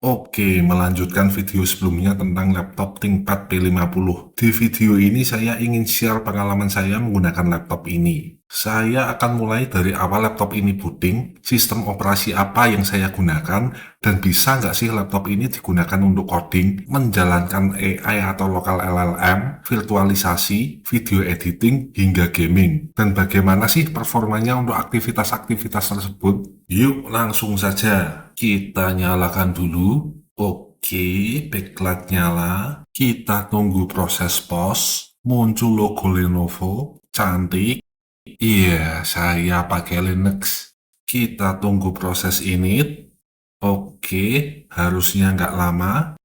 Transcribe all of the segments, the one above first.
Oke, melanjutkan video sebelumnya tentang laptop ThinkPad P50. Di video ini saya ingin share pengalaman saya menggunakan laptop ini. Saya akan mulai dari awal laptop ini booting, sistem operasi apa yang saya gunakan, dan bisa nggak sih laptop ini digunakan untuk coding, menjalankan AI atau lokal LLM, virtualisasi, video editing, hingga gaming. Dan bagaimana sih performanya untuk aktivitas-aktivitas tersebut? Yuk langsung saja. Kita nyalakan dulu. Oke, backlight nyala. Kita tunggu proses pos. Muncul logo Lenovo. Cantik. Iya, saya pakai Linux. Kita tunggu proses init. Oke, harusnya nggak lama.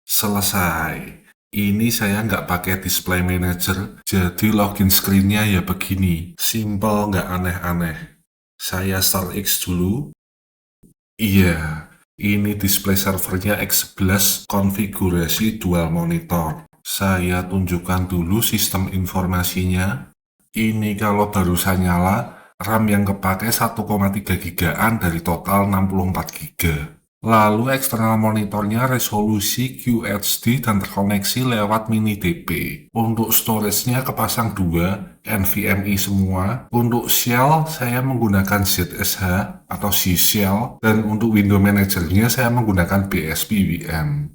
Selesai. Ini saya nggak pakai display manager, jadi login screen-nya ya begini. Simple, nggak aneh-aneh. Saya start X dulu. Iya, ini display servernya X11 konfigurasi dual monitor. Saya tunjukkan dulu sistem informasinya. Ini kalau barusan nyala, RAM yang kepake 1,3 gigaan dari total 64 giga. Lalu eksternal monitornya resolusi QHD dan terkoneksi lewat mini DP. Untuk storage-nya kepasang dua, NVMe semua. Untuk shell saya menggunakan ZSH atau C shell, dan untuk window manager-nya saya menggunakan BSP VM.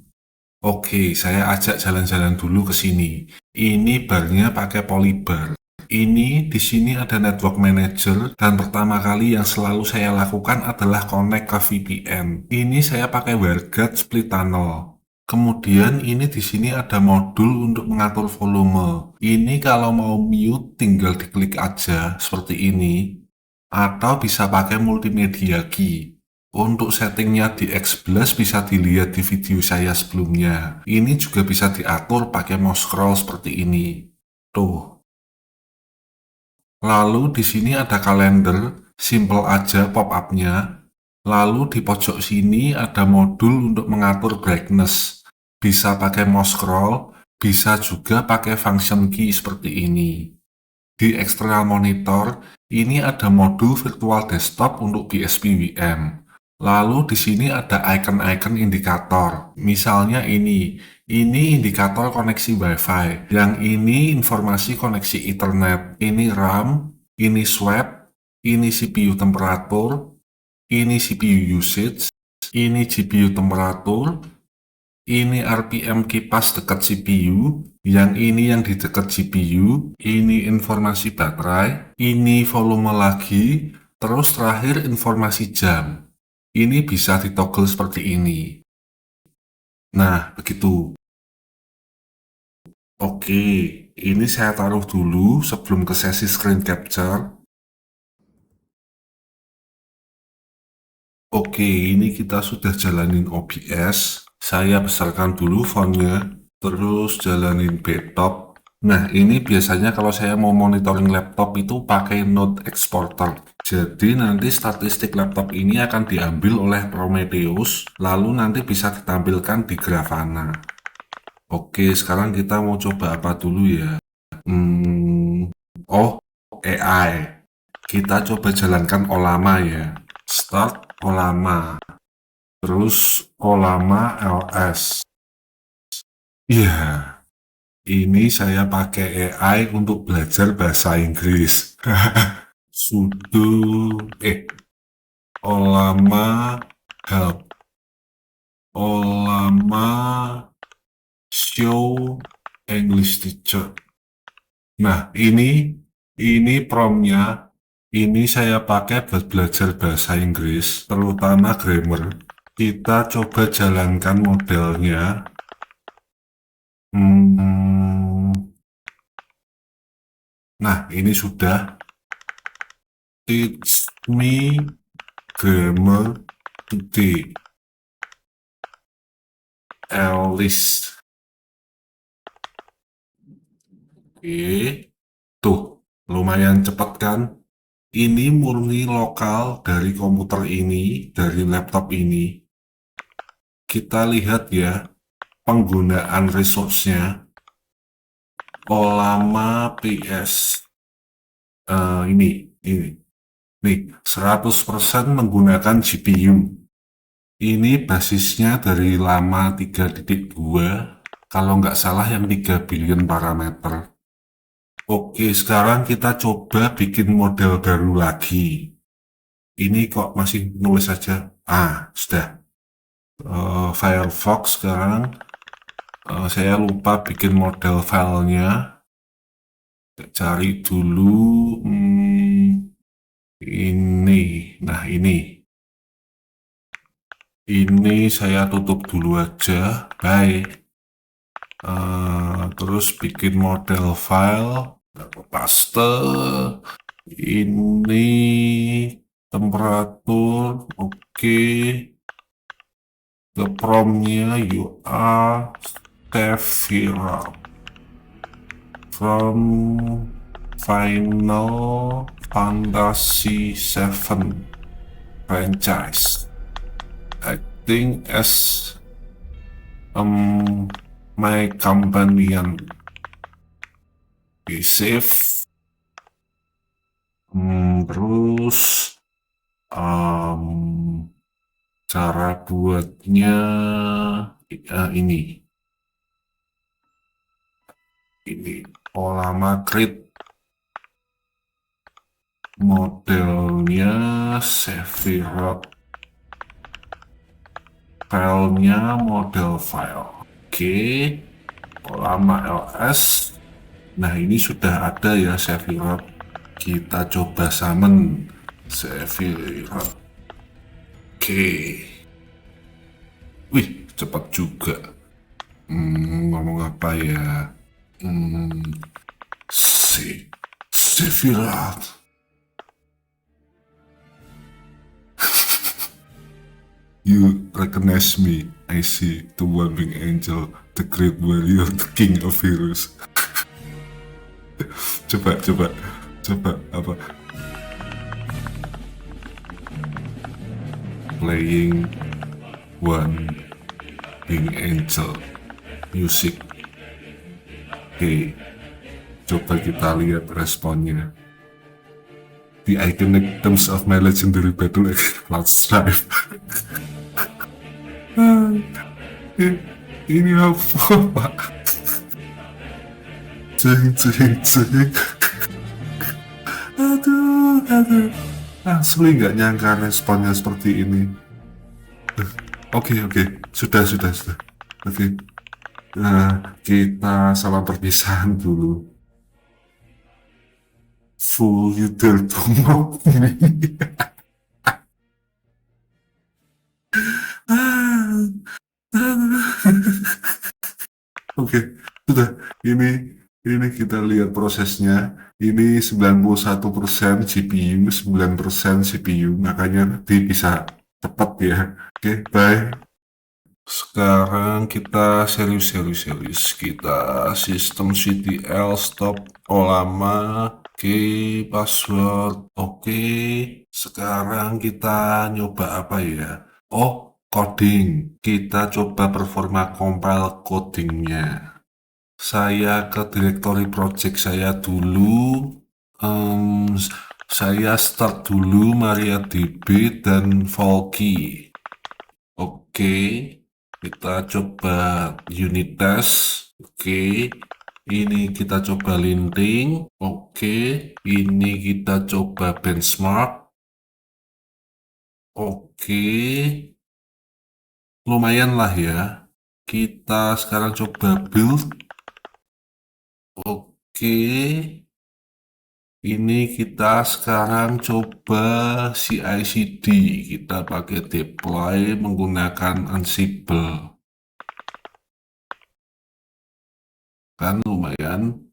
Oke, saya ajak jalan-jalan dulu ke sini. Ini barnya pakai polybar. Ini di sini ada network manager, dan pertama kali yang selalu saya lakukan adalah connect ke VPN. Ini saya pakai WireGuard split tunnel. Kemudian ini di sini ada modul untuk mengatur volume. Ini kalau mau mute tinggal diklik aja seperti ini, atau bisa pakai multimedia key. Untuk settingnya di X11 bisa dilihat di video saya sebelumnya. Ini juga bisa diatur pakai mouse scroll seperti ini. Tuh. Lalu di sini ada kalender, simple aja pop-up-nya. Lalu di pojok sini ada modul untuk mengatur brightness. Bisa pakai mouse scroll, bisa juga pakai function key seperti ini. Di eksternal monitor, ini ada modul virtual desktop untuk BSP VM. Lalu di sini ada icon-icon indikator. Misalnya ini indikator koneksi WiFi. Yang ini informasi koneksi Ethernet. Ini RAM, ini swap, ini CPU temperatur, ini CPU usage, ini GPU temperatur, ini RPM kipas dekat CPU, yang ini yang di dekat GPU, ini informasi baterai, ini volume lagi, terus terakhir informasi jam. Ini bisa ditoggle seperti ini. Nah, begitu. Oke, ini saya taruh dulu sebelum ke sesi screen capture. Oke, ini kita sudah jalanin OBS. Saya besarkan dulu fontnya, terus jalanin BTOP. Nah, ini biasanya kalau saya mau monitoring laptop itu pakai Node Exporter. Jadi nanti statistik laptop ini akan diambil oleh Prometheus, lalu nanti bisa ditampilkan di Grafana. Oke, sekarang kita mau coba apa dulu ya? Oh, AI. Kita coba jalankan Olama ya. Start Olama. Terus Olama LS. Iya, ini saya pakai AI untuk belajar bahasa Inggris. Sudo Olama help. Olama show English teacher. Nah, ini promnya. Ini saya pakai buat belajar bahasa Inggris, terutama grammar. Kita coba jalankan modelnya. Nah, ini sudah. Teach me grammar today. Alice. Oke. Tuh, lumayan cepat kan? Ini murni lokal dari komputer ini, dari laptop ini. Kita lihat ya, penggunaan resource-nya. Olama PS. Ini. Nih, 100% menggunakan GPU. Ini basisnya dari lama 3.2, kalau nggak salah yang 3 billion parameter. Oke, sekarang kita coba bikin model baru lagi. Ini kok masih nulis saja? Ah, sudah. Firefox sekarang. Saya lupa bikin model filenya. Cari dulu. Ini. Nah, ini. Ini saya tutup dulu aja. Bye. Terus bikin model file. Paste. Ini temperatur. Oke. Ke promnya you are Sephiroth from Final Fantasy VII franchise. I think as my companion. Okay, save. Terus cara buatnya ini Olama Create, modelnya Sephiroth, filenya model file. Oke, Olama LS. Nah, ini sudah ada ya Sephiroth. Kita coba summon Sephiroth. Oke. Wih, cepat juga. Ngomong apa ya? Sephiroth. You recognize me. I see the one winged angel, the great warrior, the king of heroes. Coba apa? Playing one winged angel music. Oke, coba kita lihat responnya. The iconic terms of my legendary battle Cloud Strife. Ini apa, Pak? Ceng. Aduh. Asli nggak nyangka responnya seperti ini. Oke. Sudah. Oke. Nah, kita salam perpisahan dulu. Full you dare to mock me. Oke, sudah. Ini kita lihat prosesnya. Ini 91% GPU, 9% CPU, makanya nanti bisa cepat ya. Oke, bye. Sekarang kita serius. Kita sistem CTL stop Olama. Oke, password. Oke. Sekarang kita nyoba apa ya? Oh, coding. Kita coba performa compile codingnya. Saya ke directory project saya dulu. Saya start dulu MariaDB dan Volky. Oke, kita coba unit test. Oke, ini kita coba linting. Oke, ini kita coba benchmark. Oke, lumayan lah ya. Kita sekarang coba build. Oke, ini kita sekarang coba CI/CD. Kita pakai deploy menggunakan Ansible. Kan lumayan.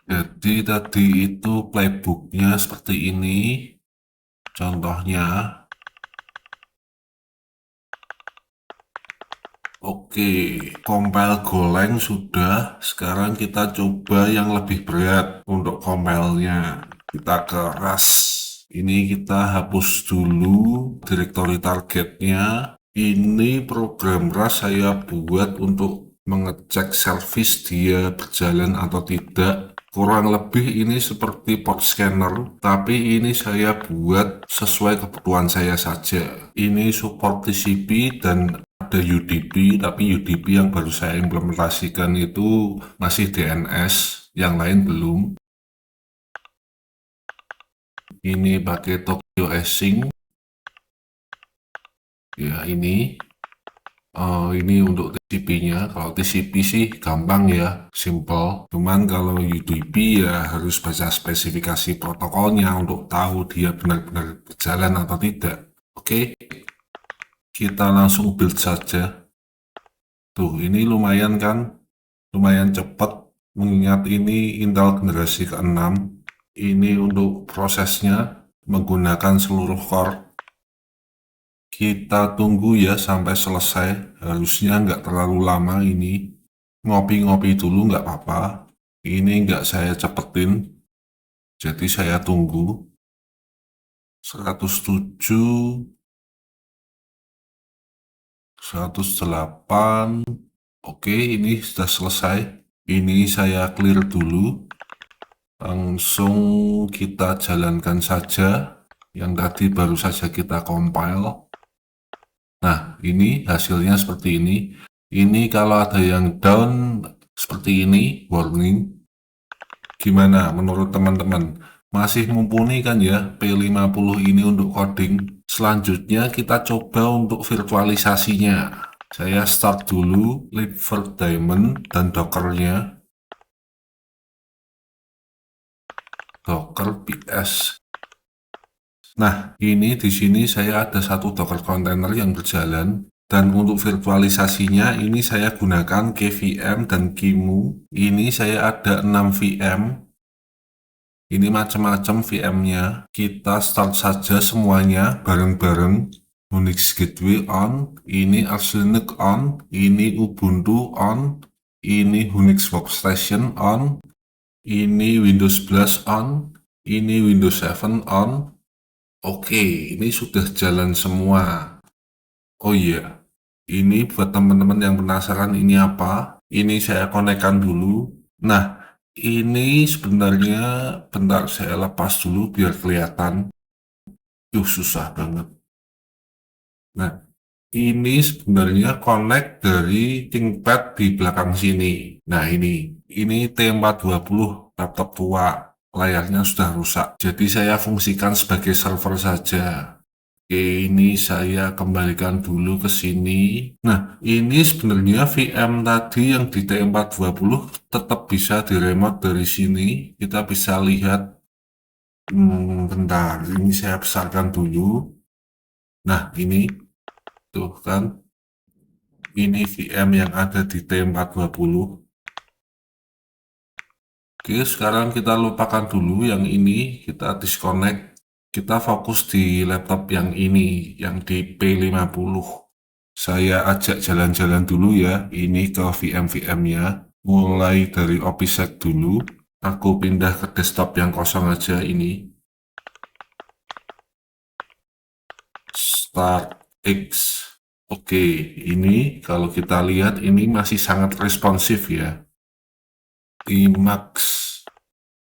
Jadi tadi itu playbooknya seperti ini. Contohnya. Oke, compile Golang sudah. Sekarang kita coba yang lebih berat untuk compile-nya. Kita ke Rust. Ini kita hapus dulu directory targetnya. Ini program Rust saya buat untuk mengecek service dia berjalan atau tidak. Kurang lebih ini seperti port scanner, tapi ini saya buat sesuai kebutuhan saya saja. Ini support TCP dan ada UDP, tapi UDP yang baru saya implementasikan itu masih DNS, yang lain belum. Ini pakai Tokyo Async. Ya, ini untuk TCP-nya. Kalau TCP sih gampang ya, simple. Cuman kalau UDP ya harus baca spesifikasi protokolnya untuk tahu dia benar-benar berjalan atau tidak. Oke, kita langsung build saja. Tuh, ini lumayan kan? Lumayan cepat, mengingat ini Intel generasi ke-6. Ini untuk prosesnya menggunakan seluruh core. Kita tunggu ya sampai selesai, harusnya nggak terlalu lama ini. Ngopi-ngopi dulu nggak apa-apa. Ini nggak saya cepetin, jadi saya tunggu. 107, 108, oke ini sudah selesai. Ini saya clear dulu. Langsung kita jalankan saja. Yang tadi baru saja kita compile. Nah, ini hasilnya seperti ini. Ini kalau ada yang down seperti ini, warning. Gimana menurut teman-teman? Masih mumpuni kan ya P50 ini untuk coding? Selanjutnya kita coba untuk virtualisasinya. Saya start dulu Libvirt Daemon dan Dockernya. Docker PS. Nah, ini di sini saya ada satu Docker container yang berjalan. Dan untuk virtualisasinya ini saya gunakan KVM dan QEMU. Ini saya ada 6 VM. Ini macam-macam VM-nya. Kita start saja semuanya bareng-bareng. Unix Gateway on, ini Arch Linux on, ini Ubuntu on, ini Unix Workstation on, ini Windows 11 on, ini Windows 7 on. Oke, ini sudah jalan semua. Oh iya, ini buat teman-teman yang penasaran ini apa, ini saya konekkan dulu. Nah, ini sebenarnya bentar saya lepas dulu biar kelihatan. Susah banget. Nah, ini sebenarnya connect dari ThinkPad di belakang sini. Nah, ini T420 laptop tua. Layarnya sudah rusak. Jadi saya fungsikan sebagai server saja. Oke, ini saya kembalikan dulu ke sini. Nah, ini sebenarnya VM tadi yang di T420 tetap bisa diremote dari sini. Kita bisa lihat. Bentar, ini saya besarkan dulu. Nah, ini tuh kan. Ini VM yang ada di T420. Oke, sekarang kita lupakan dulu yang ini. Kita disconnect. Kita fokus di laptop yang ini, yang di P50. Saya ajak jalan-jalan dulu ya, ini ke VM-VM-nya. Mulai dari OPSEC dulu. Aku pindah ke desktop yang kosong aja ini. Start X. Oke, ini kalau kita lihat ini masih sangat responsif ya. Emacs.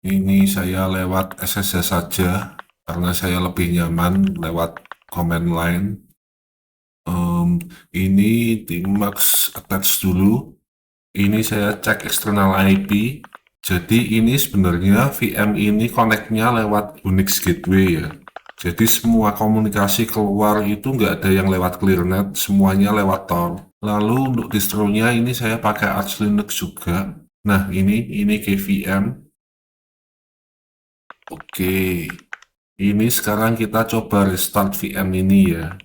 Ini saya lewat SSH saja. Karena saya lebih nyaman lewat command line. Ini Emacs attach dulu. Ini saya cek external IP. Jadi ini sebenarnya VM ini connect-nya lewat Unix Gateway ya. Jadi semua komunikasi keluar itu nggak ada yang lewat ClearNet, semuanya lewat Tor. Lalu untuk distronya ini saya pakai Arch Linux juga. Nah ini KVM. Oke. Ini sekarang kita coba restart VM ini ya.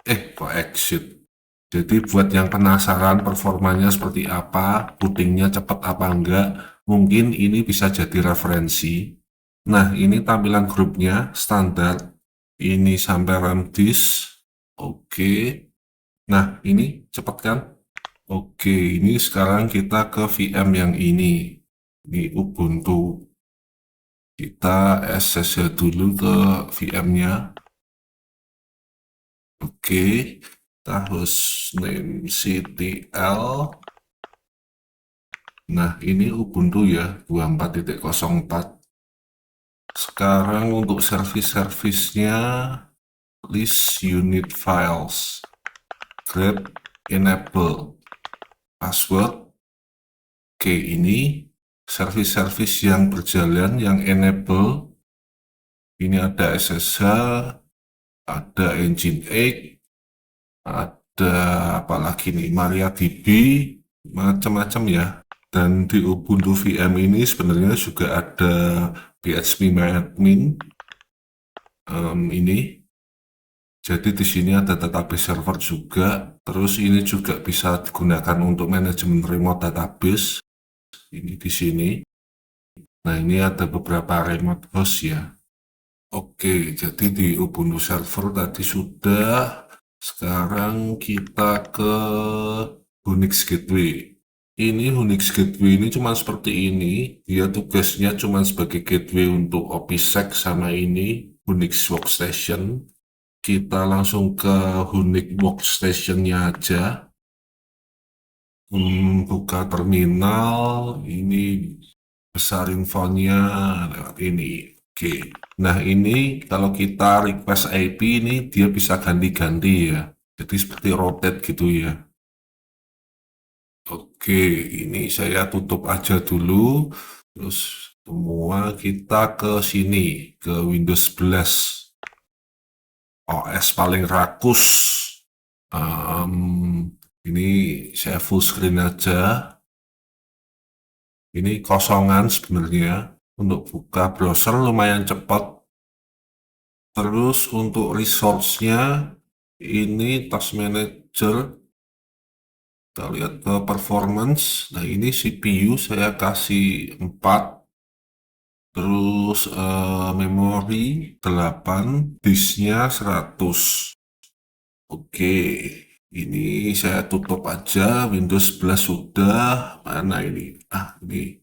Kok exit? Jadi buat yang penasaran performanya seperti apa, bootingnya cepat apa enggak, mungkin ini bisa jadi referensi. Nah, ini tampilan grupnya standar. Ini sampai RAM disk. Oke. Nah, ini cepat kan? Oke, ini sekarang kita ke VM yang ini. Ini Ubuntu. Kita SSH dulu ke VM-nya. Oke, kita hostname CTL. Nah, ini Ubuntu ya, 24.04. Sekarang untuk servis-servisnya, list unit files, grep enable, password. Oke, ini servis-servis yang berjalan, yang enable. Ini ada SSH, ada Nginx, ada apa lagi nih, MariaDB, macam-macam ya. Dan di Ubuntu VM ini sebenarnya juga ada phpMyAdmin ini. Jadi di sini ada database server juga. Terus ini juga bisa digunakan untuk manajemen remote database. Ini di sini. Nah, ini ada beberapa remote host ya. Oke, jadi di Ubuntu server tadi sudah. Sekarang kita ke Unix Gateway. Ini Unix Gateway ini cuma seperti ini. Dia tugasnya cuma sebagai gateway untuk OPSEC sama ini Unix Workstation. Kita langsung ke Unix Workstation-nya aja. Buka terminal. Ini besarin fontnya lewat ini. Oke. Nah, ini kalau kita request IP ini dia bisa ganti-ganti ya. Jadi seperti rotate gitu ya. Oke, ini saya tutup aja dulu. Terus semua kita ke sini, ke Windows 11. OS paling rakus. Ini saya full screen aja. Ini kosongan sebenarnya. Untuk buka browser lumayan cepat. Terus untuk resource-nya, ini task manager. Kita lihat ke performance. Nah, ini CPU saya kasih 4. Terus memori 8, disknya 100. Oke, ini saya tutup aja. Windows 11 sudah. Mana ini? Ini.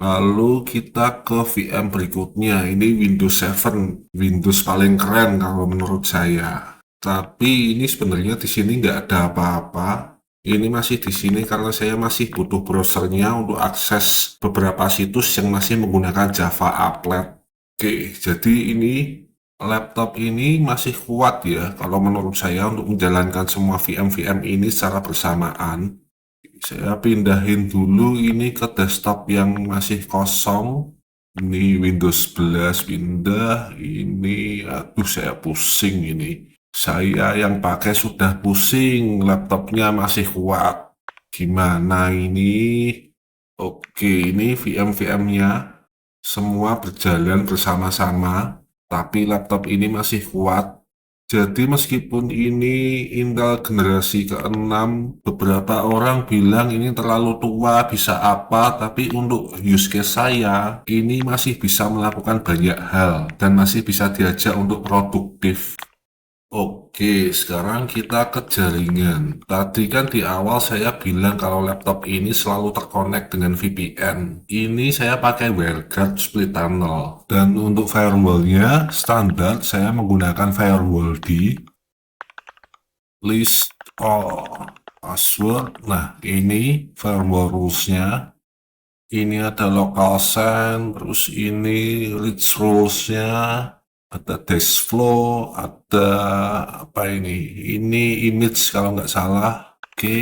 Lalu kita ke VM berikutnya. Ini Windows 7, Windows paling keren kalau menurut saya. Tapi ini sebenarnya di sini nggak ada apa-apa. Ini masih di sini karena saya masih butuh browsernya untuk akses beberapa situs yang masih menggunakan Java Applet. Oke, jadi ini laptop ini masih kuat ya kalau menurut saya untuk menjalankan semua VM-VM ini secara bersamaan. Saya pindahin dulu ini ke desktop yang masih kosong. Ini Windows 11 pindah. Ini, aduh saya pusing ini. Saya yang pakai sudah pusing, laptopnya masih kuat. Gimana ini? Oke, ini VM-VM-nya semua berjalan bersama-sama, tapi laptop ini masih kuat. Jadi meskipun ini Intel generasi ke-6, beberapa orang bilang ini terlalu tua, bisa apa, tapi untuk use case saya, ini masih bisa melakukan banyak hal, dan masih bisa diajak untuk produktif. Oke, sekarang kita ke jaringan. Tadi kan di awal saya bilang kalau laptop ini selalu terkonek dengan VPN. Ini saya pakai WireGuard split tunnel. Dan untuk firewallnya standar saya menggunakan firewall di list all password. Nah, ini firewall rules-nya. Ini ada local send, terus ini reach rules-nya. Ada dash flow, ada apa ini? Ini image kalau nggak salah. Oke.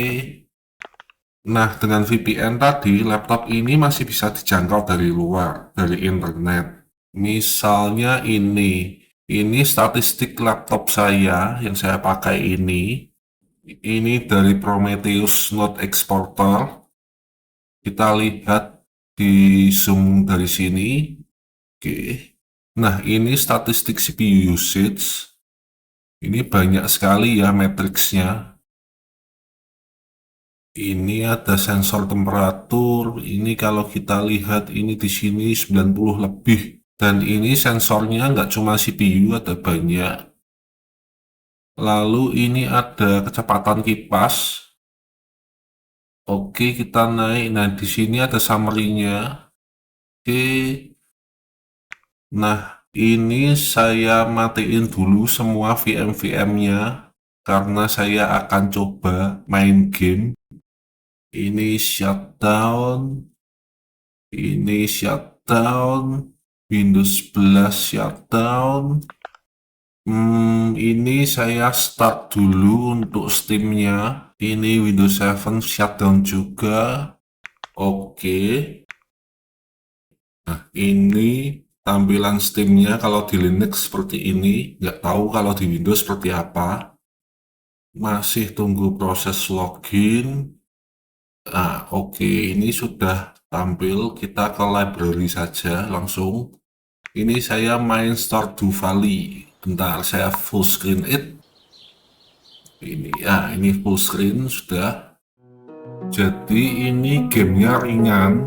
Nah, dengan VPN tadi, laptop ini masih bisa dijangkau dari luar, dari internet. Misalnya ini statistik laptop saya yang saya pakai ini. Ini dari Prometheus Node Exporter. Kita lihat di zoom dari sini. Oke. Nah, ini statistik CPU usage. Ini banyak sekali ya matriksnya. Ini ada sensor temperatur. Ini kalau kita lihat ini di sini 90 lebih. Dan ini sensornya nggak cuma CPU, ada banyak. Lalu ini ada kecepatan kipas. Oke, kita naik. Nah, di sini ada summary-nya. Oke. Nah, ini saya matiin dulu semua VM-VM-nya karena saya akan coba main game. Ini shutdown. Ini shutdown. Windows 11 shutdown. Ini saya start dulu untuk Steam-nya. Ini Windows 7 shutdown juga. Oke. Nah, ini tampilan Steam-nya kalau di Linux seperti ini. Nggak tahu kalau di Windows seperti apa. Masih tunggu proses login. Oke, ini sudah tampil. Kita ke library saja langsung. Ini saya main Stardew Valley. Bentar, saya full screen it. Ini full screen sudah. Jadi ini gamenya ringan.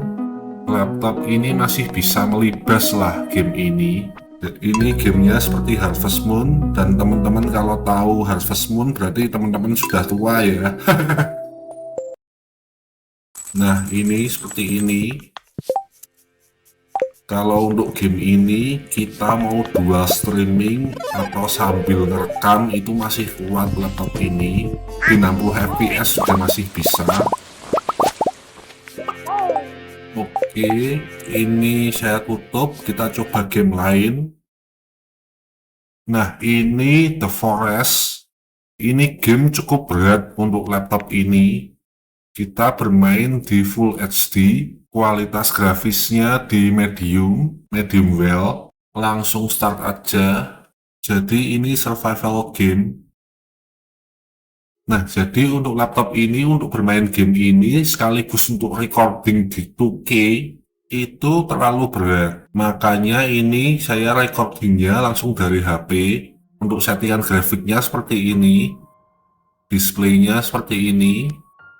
Laptop ini masih bisa melibas lah game ini. Ini gamenya seperti Harvest Moon. Dan teman-teman kalau tahu Harvest Moon berarti teman-teman sudah tua ya. Nah, ini seperti ini. Kalau untuk game ini kita mau dual streaming atau sambil ngerekam itu masih kuat laptop ini. Di 60 fps sudah masih bisa. Oke, ini saya tutup. Kita coba game lain. Nah, ini The Forest. Ini game cukup berat untuk laptop ini. Kita bermain di Full HD. Kualitas grafisnya di medium well, langsung start aja. Jadi ini survival game. Nah, jadi untuk laptop ini, untuk bermain game ini, sekaligus untuk recording di 2K, itu terlalu berat. Makanya ini saya recordingnya langsung dari HP. Untuk settingan grafiknya seperti ini. Displaynya seperti ini.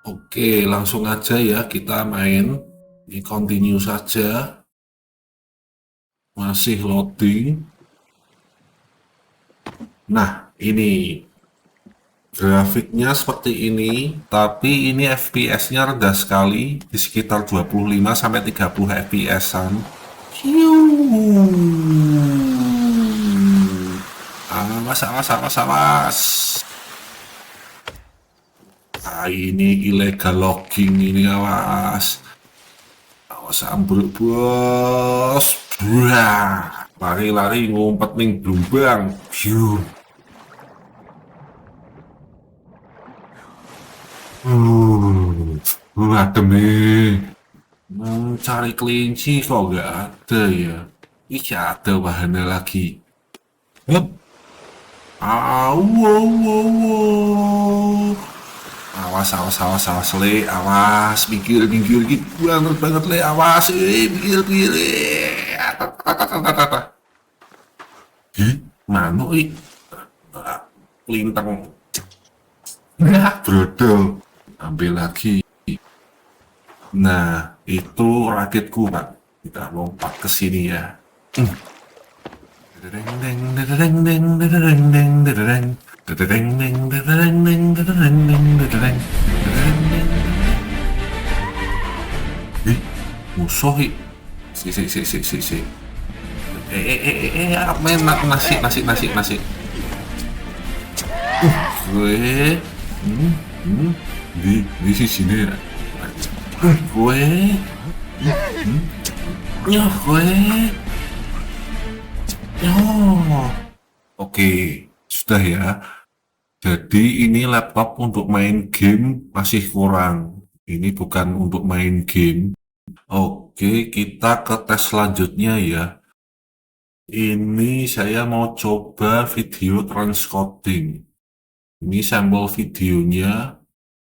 Oke, langsung aja ya kita main. Ini continue saja. Masih loading. Nah, ini grafiknya seperti ini, tapi ini FPS-nya rendah sekali, di sekitar 25-30 FPS-an. Awas. Ini illegal logging ini, awas. Ambruk bos. Wah, lari-lari ngumpet ning blumbang. Adem nih. Mencari kelinci kok gak ada ya. Ih, ada wahana lagi. Hup. Awas le, awas, minggir gitu banget le, awas, minggir. Ih, mana lintang. Brodol, ambil lagi. Nah, itu rakitku, Pak. Kita lompat ke sini ya. Musuh. Si. Menak nasi. Gue. Di sini ya. Gue. Gue. Oke, sudah ya. Jadi ini laptop untuk main game masih kurang. Ini bukan untuk main game. Oke, kita ke tes selanjutnya ya. Ini saya mau coba video transcoding. Ini sampel videonya.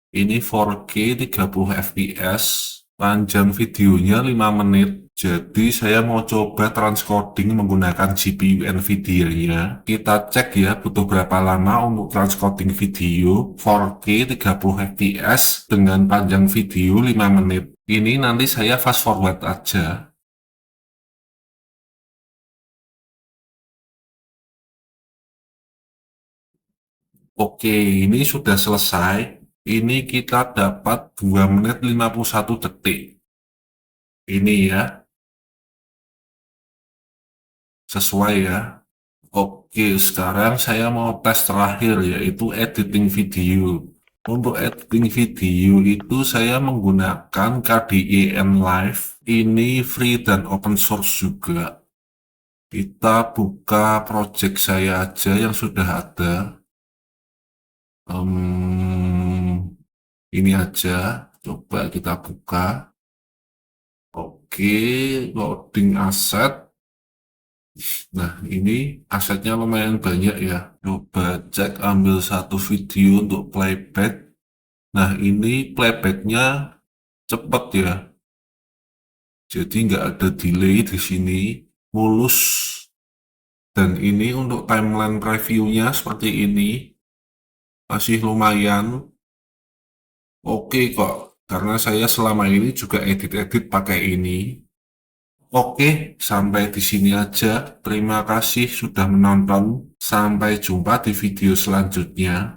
Ini 4K 30 fps. Panjang videonya 5 menit. Jadi saya mau coba transcoding menggunakan GPU Nvidia-nya. Kita cek ya butuh berapa lama untuk transcoding video 4K 30 fps dengan panjang video 5 menit. Ini nanti saya fast forward aja. Oke, ini sudah selesai. Ini kita dapat 2 menit 51 detik. Ini ya. Sesuai ya. Oke, sekarang saya mau tes terakhir yaitu editing video. Untuk editing video itu saya menggunakan KDE Live. Ini free dan open source juga. Kita buka project saya aja yang sudah ada. Ini aja, coba kita buka. Oke, loading aset. Nah, ini asetnya lumayan banyak ya. Coba cek ambil satu video untuk playback. Nah, ini playbacknya cepat ya. Jadi nggak ada delay di sini, mulus. Dan ini untuk timeline previewnya seperti ini. Masih lumayan oke kok. Karena saya selama ini juga edit-edit pakai ini. Oke, sampai di sini aja. Terima kasih sudah menonton. Sampai jumpa di video selanjutnya.